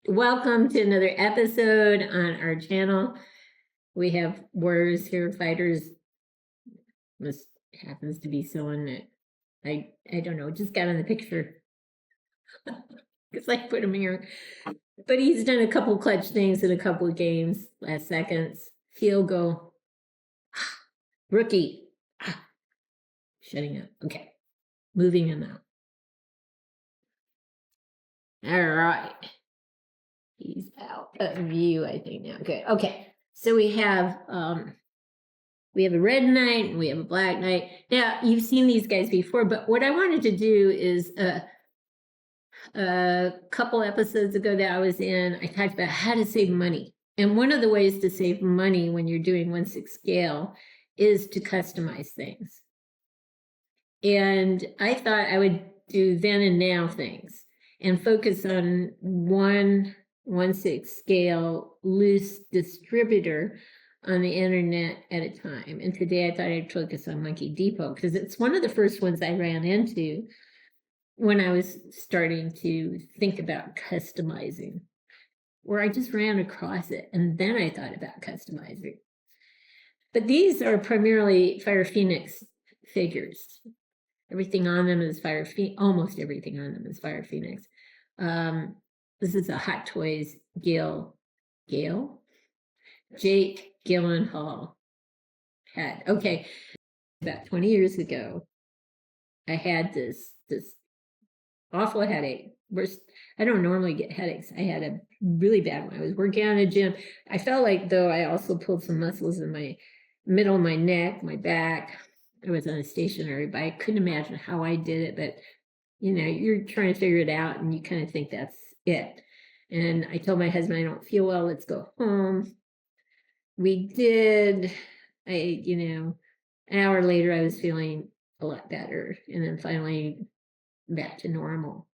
Welcome to another episode on our channel. We have warriors here, fighters. This happens to be someone that I don't know, just got in the picture because I put him here. But he's done a couple clutch things in a couple of games, last seconds, field goal, rookie, shutting up. Okay, moving him out. All right. He's out of view, I think now. Good. Okay. So we have a red knight and we have a black knight. Now you've seen these guys before, but what I wanted to do is a couple episodes ago that I was in, I talked about how to save money. And one of the ways to save money when you're doing 1/6 scale is to customize things. And I thought I would do then and now things and focus on 1/6 scale loose distributor on the internet at a time. And today I thought I'd focus on Monkey Depot because it's one of the first ones I ran into when I was starting to think about customizing, where I just ran across it and then I thought about customizing. But these are primarily Fire Phoenix figures. Everything on them is Fire Phoenix, almost everything on them is Fire Phoenix. This is a Hot Toys Jake Gyllenhaal hat. Okay, about 20 years ago, I had this awful headache. I don't normally get headaches. I had a really bad one. I was working on a gym. I felt like, though, I also pulled some muscles in my middle of my neck, my back. I was on a stationary bike. I couldn't imagine how I did it, but you're trying to figure it out and you kind of think that's it. And I told my husband, I don't feel well, let's go home. We did. An hour later, I was feeling a lot better. And then finally back to normal.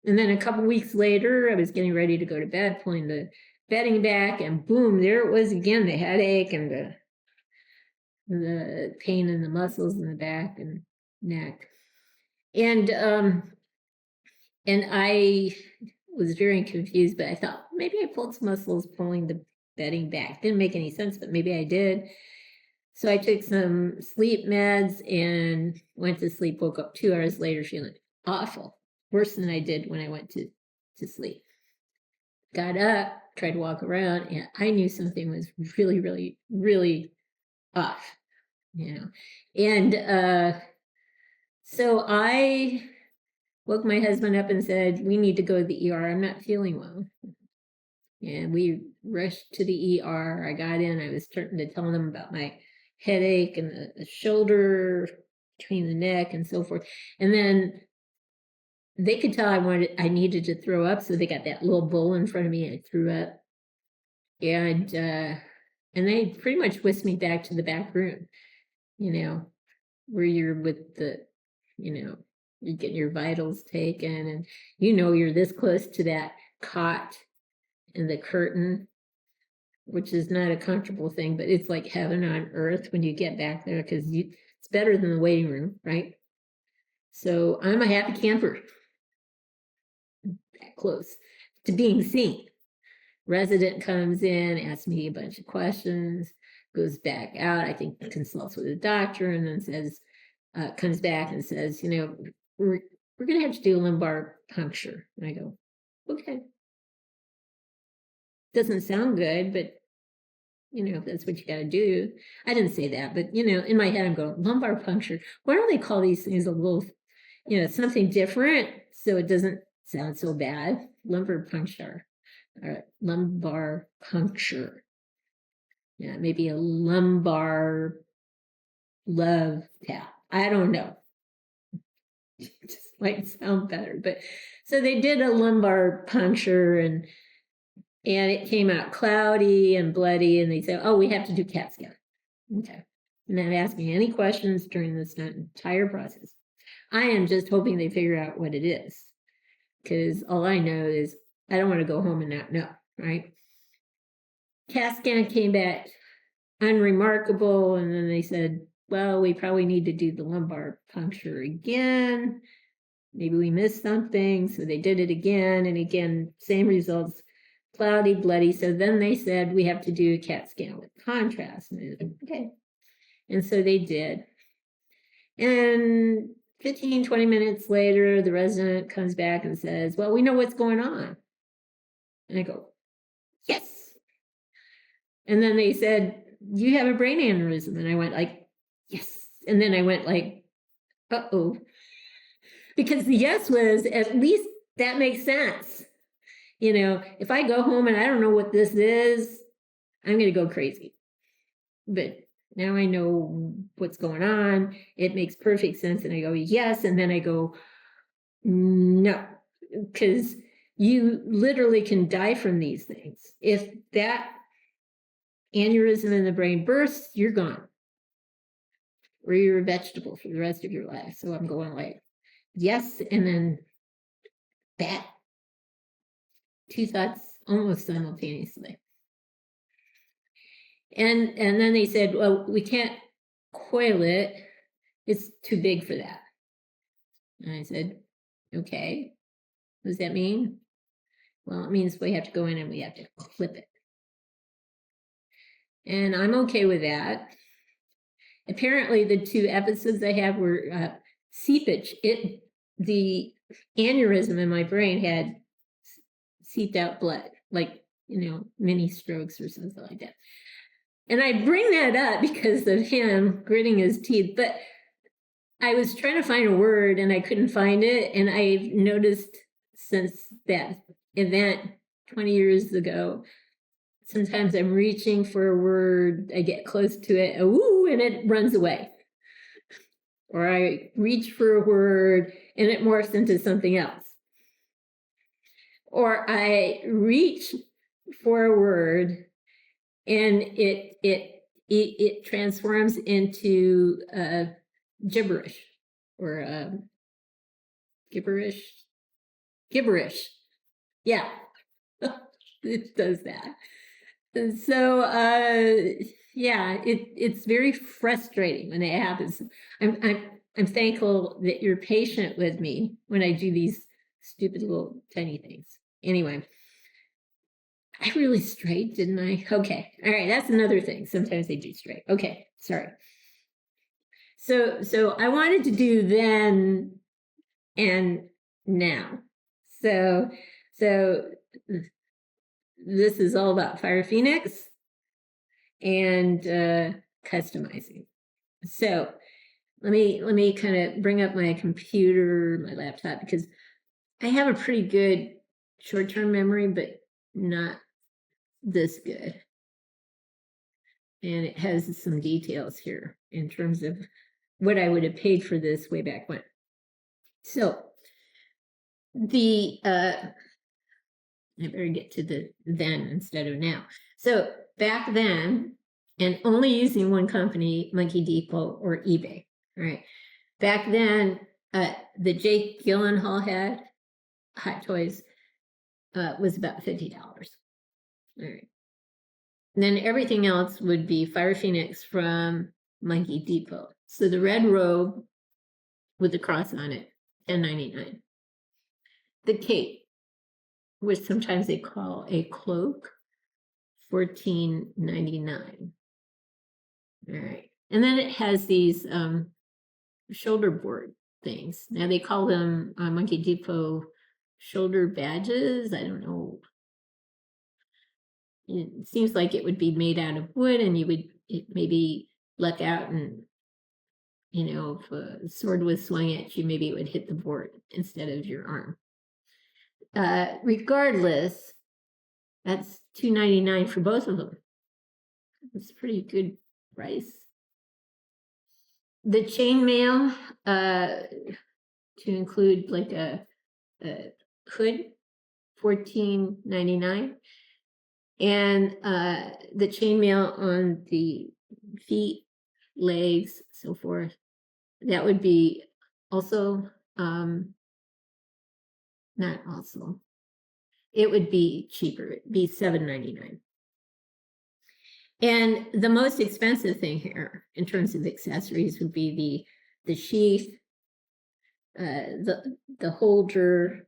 And then a couple weeks later, I was getting ready to go to bed, pulling the bedding back, and boom, there it was again, the headache and the pain in the muscles in the back and neck. And I was very confused, but I thought maybe I pulled some muscles pulling the bedding back. Didn't make any sense, but maybe I did. So I took some sleep meds and went to sleep, woke up 2 hours later feeling awful, worse than I did when I went to sleep. Got up, tried to walk around, and I knew something was really, really, really off, And so I woke my husband up and said, we need to go to the ER. I'm not feeling well. And we rushed to the ER. I got in. I was starting to tell them about my headache and the shoulder between the neck and so forth. And then they could tell I needed to throw up. So they got that little bowl in front of me. I threw up. And they pretty much whisked me back to the back room, where you're with you're getting your vitals taken and you're this close to that cot and the curtain, which is not a comfortable thing, but it's like heaven on earth when you get back there because it's better than the waiting room, right? So I'm a happy camper, that close to being seen. Resident comes in, asks me a bunch of questions, goes back out, I think consults with a doctor, and then says, comes back and says, we're going to have to do a lumbar puncture. And I go, okay. Doesn't sound good, but, if that's what you got to do. I didn't say that, but, in my head, I'm going, lumbar puncture. Why don't they call these things a little, something different so it doesn't sound so bad? Lumbar puncture. Lumbar puncture. Yeah, maybe a lumbar love tap. I don't know. It just might sound better. But so they did a lumbar puncture and it came out cloudy and bloody. And they said, oh, we have to do CAT scan. Okay. And not ask me any questions during this entire process. I am just hoping they figure out what it is. Because all I know is I don't want to go home and not know, right? CAT scan came back unremarkable. And then they said, well, we probably need to do the lumbar puncture again. Maybe we missed something. So they did it again and again, same results. cloudy, bloody. So then they said, we have to do a CAT scan with contrast. And I was like, okay. And so they did. And 15, 20 minutes later, the resident comes back and says, well, we know what's going on. And I go, yes. And then they said, you have a brain aneurysm. And I went like, yes. And then I went like, uh-oh. Because the yes was, at least that makes sense. You know, if I go home and I don't know what this is, I'm going to go crazy. But now I know what's going on. It makes perfect sense. And I go, yes. And then I go, no. Because you literally can die from these things. If that aneurysm in the brain bursts, you're gone. Or you're a vegetable for the rest of your life. So I'm going like, yes, and then that. Two thoughts almost simultaneously. And then they said, well, we can't coil it. It's too big for that. And I said, okay, what does that mean? Well, it means we have to go in and we have to clip it. And I'm okay with that. Apparently, the 2 episodes I had were seepage. The aneurysm in my brain had seeped out blood, like, mini strokes or something like that. And I bring that up because of him gritting his teeth, but I was trying to find a word and I couldn't find it. And I've noticed since that event 20 years ago, sometimes I'm reaching for a word, I get close to it, ooh, and it runs away. Or I reach for a word and it morphs into something else. Or I reach for a word and it transforms into gibberish or gibberish. Yeah, it does that. And so yeah, it's very frustrating when it happens. I'm thankful that you're patient with me when I do these stupid little tiny things. Anyway, I really strayed, didn't I? Okay, all right, that's another thing. Sometimes they do stray. Okay, sorry. So I wanted to do then and now. So this is all about Fire Phoenix and customizing. So let me kind of bring up my computer, my laptop, because I have a pretty good short-term memory, but not this good. And it has some details here in terms of what I would have paid for this way back when. So I better get to the then instead of now. So back then, and only using one company, Monkey Depot or eBay, right? Back then, the Jake Gyllenhaal had Hot Toys was about $50. All right. And then everything else would be Fire Phoenix from Monkey Depot. So the red robe with the cross on it, $10.99. The cape, which sometimes they call a cloak, $14.99. All right. And then it has these shoulder board things. Now they call them Monkey Depot shoulder badges. I don't know. It seems like it would be made out of wood and you would maybe luck out and, if a sword was swung at you, maybe it would hit the board instead of your arm. Regardless, that's $2.99 for both of them. It's a pretty good price. The chainmail, to include like a hood, $14.99. And the chainmail on the feet, legs, so forth, that would be also, not also, it would be cheaper. It'd be $7.99. And the most expensive thing here in terms of accessories would be the sheath, the holder,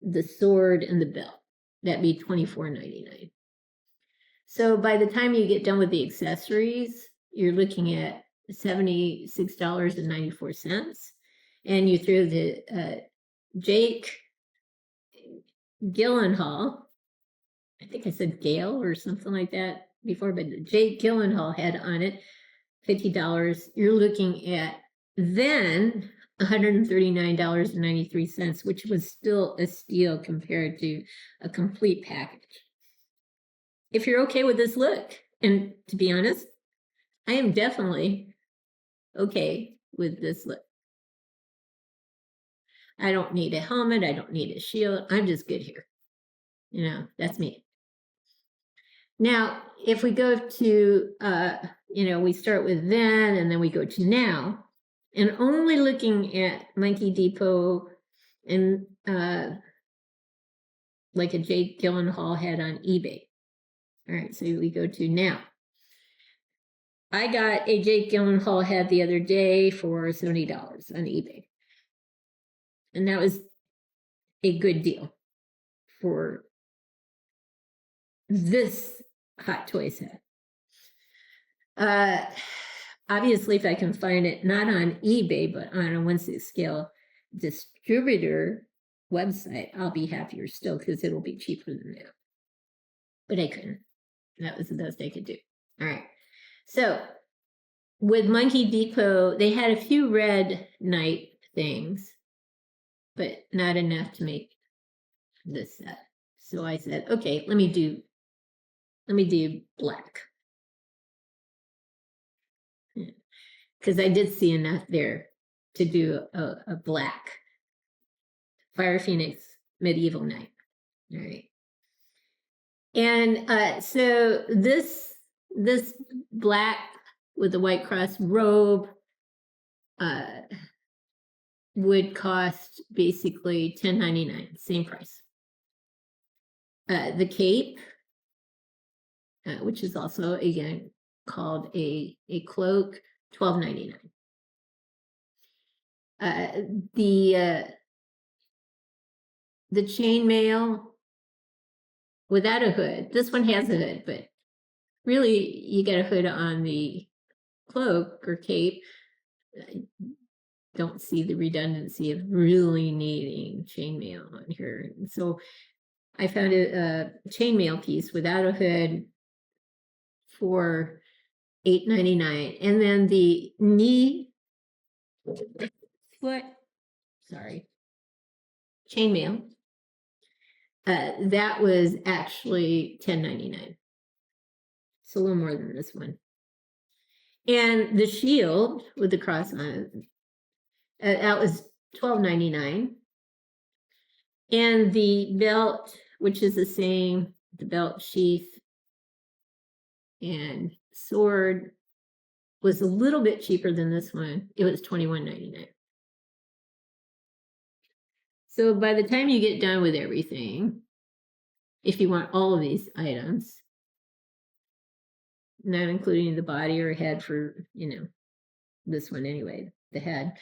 the sword, and the belt. that'd be $24.99. So by the time you get done with the accessories, you're looking at $76.94. And you throw the Jake Gyllenhaal, I think I said Gale or something like that before, but Jake Gyllenhaal had on it $50. You're looking at then $139.93, which was still a steal compared to a complete package. If you're okay with this look, and to be honest, I am definitely okay with this look. I don't need a helmet. I don't need a shield. I'm just good here. You know, that's me. Now, if we go to, we start with then, and then we go to now, and only looking at Monkey Depot and like a Jake Gyllenhaal had on eBay. All right, so we go to now. I got a Jake Gyllenhaal hat the other day for $70 on eBay. And that was a good deal for this Hot Toys hat. Obviously, if I can find it not on eBay, but on a 1/6 scale distributor website, I'll be happier still because it'll be cheaper than that. But I couldn't. That was the best I could do. All right. So with Monkey Depot, they had a few red night things, but not enough to make this set. So I said, okay, let me do black. Because I did see enough there to do a black Fire Phoenix medieval knight. All right. And so this black with the white cross robe would cost basically $10.99, same price. The cape, which is also again called a cloak, $12.99. The chainmail without a hood. This one has a hood, but really you get a hood on the cloak or cape. I don't see the redundancy of really needing chainmail on here. And so I found a chainmail piece without a hood for $8.99. And then the chainmail, that was actually $10.99. It's a little more than this one. And the shield with the cross on it, that was $12.99. And the belt, which is the same, the belt, sheath, and sword, was a little bit cheaper than this one. It was $21.99. So by the time you get done with everything, if you want all of these items, not including the body or head for, this one anyway, the head,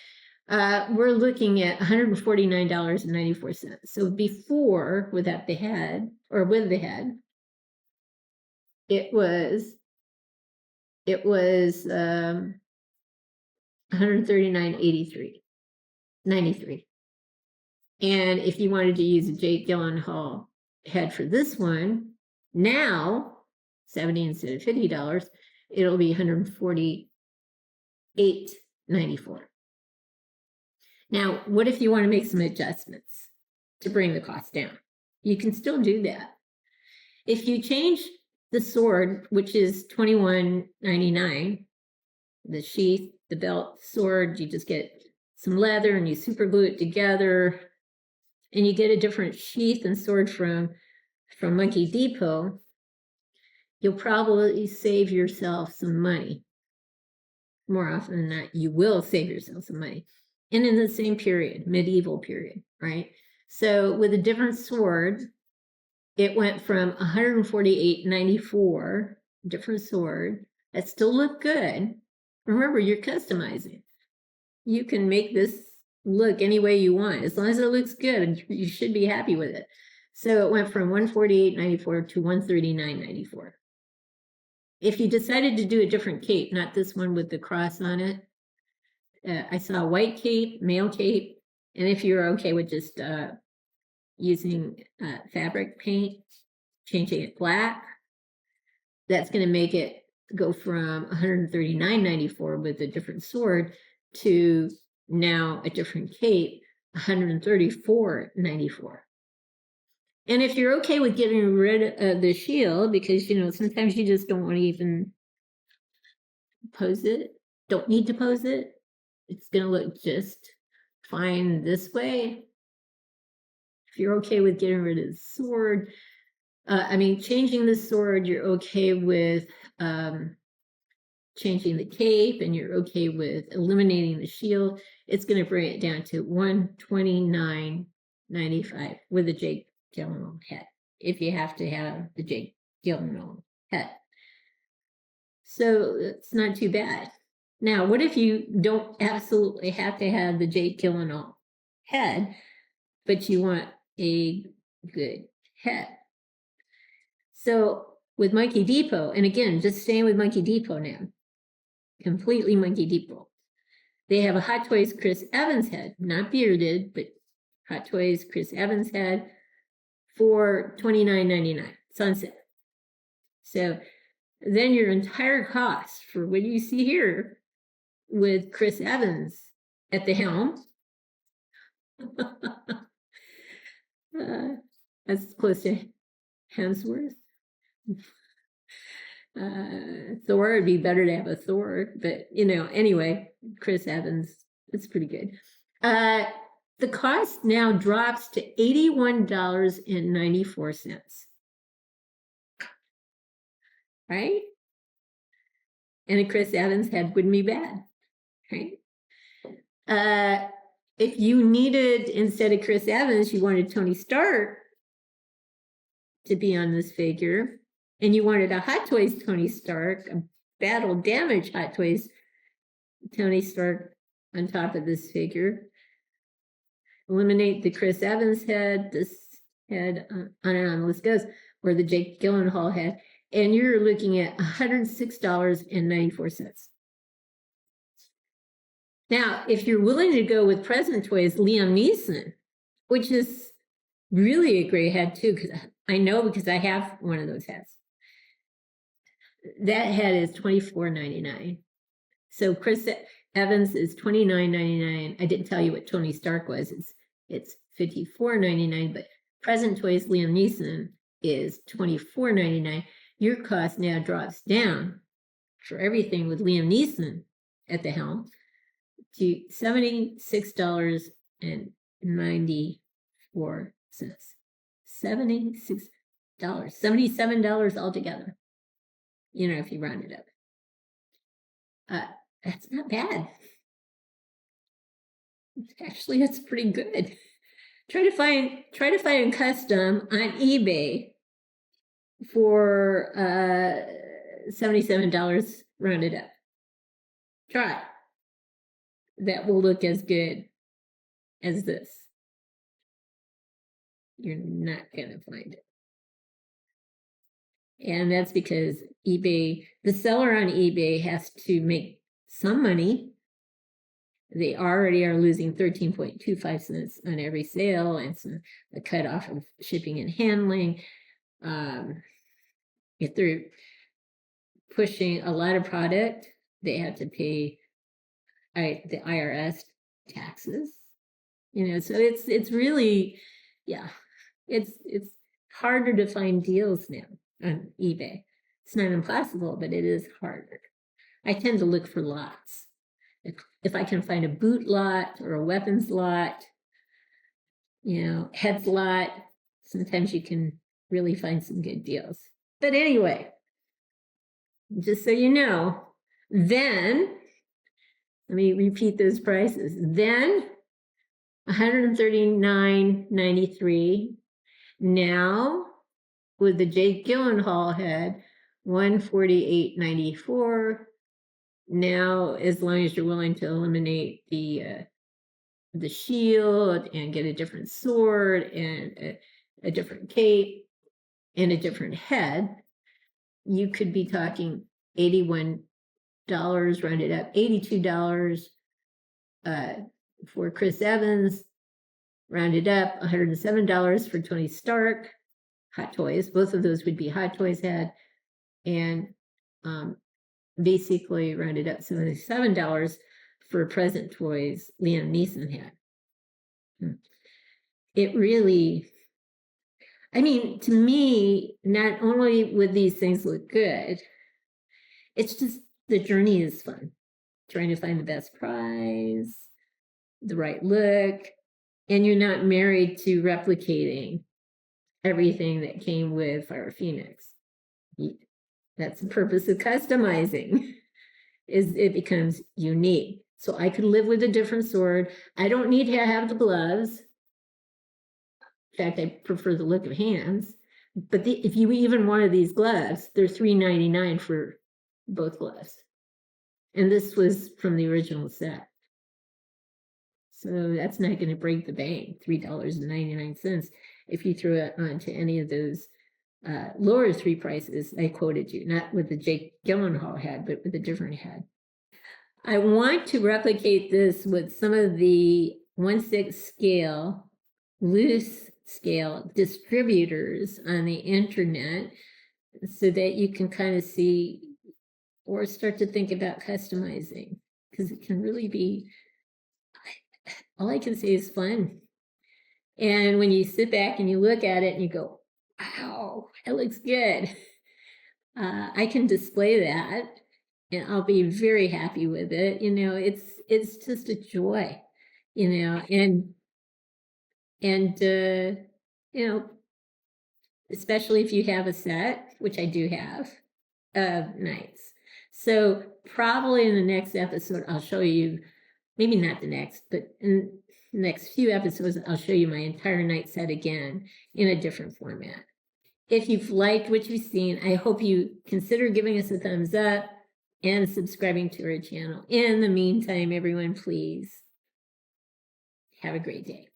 we're looking at $149.94. So before, without the head, or with the head, it was $139.93. And if you wanted to use a Jake Gyllenhaal head for this one, now $70 instead of $50, it'll be $148.94. Now, what if you want to make some adjustments to bring the cost down? You can still do that. If you change the sword, which is $21.99, the sheath, the belt, sword, you just get some leather and you super glue it together, and you get a different sheath and sword from Monkey Depot, you'll probably save yourself some money. More often than not, you will save yourself some money. And in the same period, medieval period, right? So with a different sword, it went from $148.94, different sword, that still looked good. Remember, you're customizing. You can make this look any way you want. As long as it looks good, you should be happy with it. So it went from $148.94 to $139.94. If you decided to do a different cape, not this one with the cross on it, I saw a white cape, male cape, and if you're okay with just using fabric paint, changing it black, that's going to make it go from $139.94 with a different sword to now a different cape, $134.94. And if you're okay with getting rid of the shield, because, you know, sometimes you just don't want to even pose it, don't need to pose it, it's going to look just fine this way. If you're okay with getting rid of the sword, changing the sword, you're okay with changing the cape, and you're okay with eliminating the shield, it's going to bring it down to $129.95 with a Jake Gyllenhaal head, if you have to have the Jake Gyllenhaal head. So it's not too bad. Now, what if you don't absolutely have to have the Jake Gyllenhaal head, but you want a good head? So with Monkey Depot, and again, just staying with Monkey Depot now, completely Monkey Depot, they have a Hot Toys Chris Evans head, not bearded, but Hot Toys Chris Evans head for $29.99 sunset. So then your entire cost for what you see here with Chris Evans at the helm, that's close to Hemsworth. Thor, it'd be better to have a Thor, but you know, anyway, Chris Evans, it's pretty good. The cost now drops to $81.94. Right? And a Chris Evans head wouldn't be bad, right? If you needed, instead of Chris Evans, you wanted Tony Stark to be on this figure, and you wanted a Hot Toys Tony Stark, a battle damage Hot Toys Tony Stark on top of this figure, eliminate the Chris Evans head, this head, on and on the list goes, or the Jake Gyllenhaal head, and you're looking at $106.94. Now, if you're willing to go with present toys, Liam Neeson, which is really a great head too, because I know, because I have one of those heads. That head is $24.99. So Chris Evans is $29.99. I didn't tell you what Tony Stark was. It's $54.99, but present toys Liam Neeson is $24.99. Your cost now drops down for everything with Liam Neeson at the helm to $76.94. $77 altogether, you know, if you round it up. That's not bad. Actually, that's pretty good. Try to find custom on eBay for $77 rounded up. Try. That will look as good as this. You're not gonna find it. And that's because eBay, the seller on eBay has to make some money. They already are losing 13.25 cents on every sale, and some a cut off of shipping and handling. If they're pushing a lot of product, they have to pay the IRS taxes. You know, so it's really, yeah, it's harder to find deals now on eBay. It's not impossible, but it is harder. I tend to look for lots. If I can find a boot lot or a weapons lot, you know, heads lot, sometimes you can really find some good deals. But anyway, just so you know, then, let me repeat those prices. Then $139.93. Now, with the Jake Gyllenhaal head, $148.94. Now, as long as you're willing to eliminate the shield and get a different sword and a different cape, and a different head, you could be talking $81 rounded up, $82 for Chris Evans, rounded up $107 for Tony Stark, Hot Toys. Both of those would be Hot Toys head, and basically rounded up $77 for Present Toys Liam Neeson head. It really, I mean, to me, not only would these things look good, it's just the journey is fun. Trying to find the best price, the right look, and you're not married to replicating everything that came with Fire Phoenix. That's the purpose of customizing, is it becomes unique. So I could live with a different sword. I don't need to have the gloves. In fact, I prefer the look of hands. But if you even wanted these gloves, they're $3.99 for both gloves. And this was from the original set. So that's not going to break the bank, $3.99, if you throw it onto any of those lower three prices I quoted you, not with the Jake Gyllenhaal head, but with a different head. I want to replicate this with some of the 1/6 scale, loose scale distributors on the internet so that you can kind of see or start to think about customizing, because it can really be, all I can say is fun. And when you sit back and you look at it and you go, wow, it looks good. I can display that and I'll be very happy with it. You know, it's just a joy, you know, and you know, especially if you have a set, which I do have, of knights. So probably in the next episode, I'll show you, maybe not the next, but in the next few episodes, I'll show you my entire knight set again in a different format. If you've liked what you've seen, I hope you consider giving us a thumbs up and subscribing to our channel. In the meantime, everyone, please have a great day.